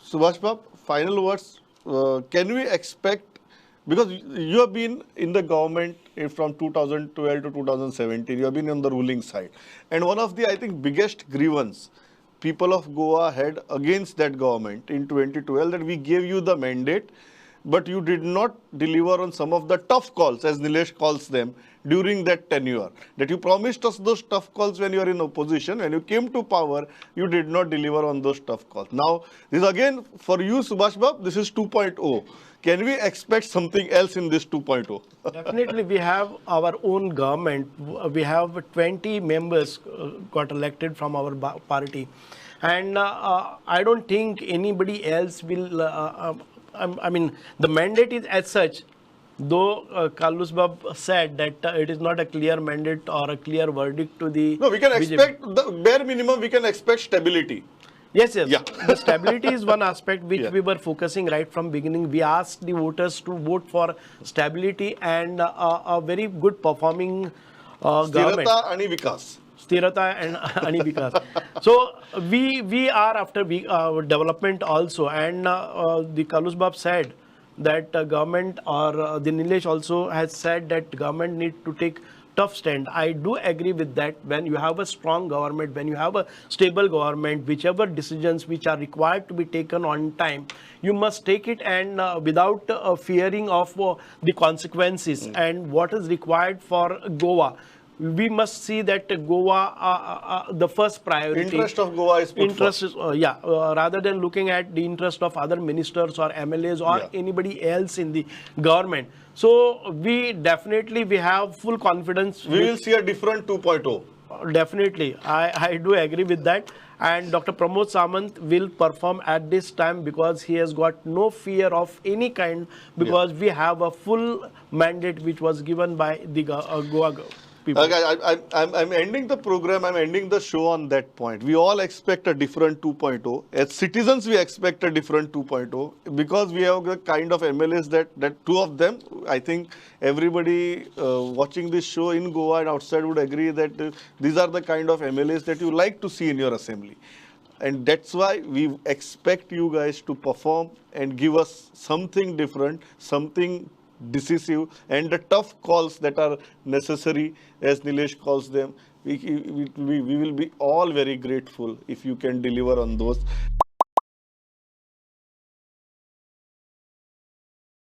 Subhash Bab, final words. Can we expect, because you have been in the government from 2012 to 2017, you have been on the ruling side. And one of the, I think, biggest grievance people of Goa had against that government in 2012 that we gave you the mandate, but you did not deliver on some of the tough calls, as Nilesh calls them, during that tenure. That you promised us those tough calls when you are in opposition. When you came to power, you did not deliver on those tough calls. Now, this again, for you, Subhash Bab, this is 2.0. Can we expect something else in this 2.0? Definitely, we have our own government. We have 20 members got elected from our party. And I don't think anybody else will, I mean, the mandate is as such, though Kalus Bab said that it is not a clear mandate or a clear verdict to the No, we can BJP. expect, the bare minimum, we can expect stability. Yes, yes. Yeah. The stability is one aspect which Yeah. we were focusing right from beginning. We asked the voters to vote for stability and a very good performing government. Sthirata ani vikas. Sthirata and Ani Vikas. So we are after development also, and the Kalus Bab said that government or the Nilesh also has said that government need to take tough stand. I do agree with that. When you have a strong government, when you have a stable government, whichever decisions which are required to be taken on time, you must take it and without fearing of the consequences. And what is required for Goa, we must see that Goa, the first priority. Interest of Goa is put interest first. is, rather than looking at the interest of other ministers or MLAs or anybody else in the government. So we have full confidence. We will see a different 2.0. Definitely, I do agree with that. And Dr. Pramod Samant will perform at this time because he has got no fear of any kind, because we have a full mandate which was given by the Goa people. Okay, I'm ending the program, I'm ending the show on that point. We all expect a different 2.0. As citizens, we expect a different 2.0 because we have the kind of MLAs that two of them, I think everybody watching this show in Goa and outside would agree that these are the kind of MLAs that you like to see in your assembly. And that's why we expect you guys to perform and give us something different, something decisive, and the tough calls that are necessary, as Nilesh calls them. We will be all very grateful if you can deliver on those.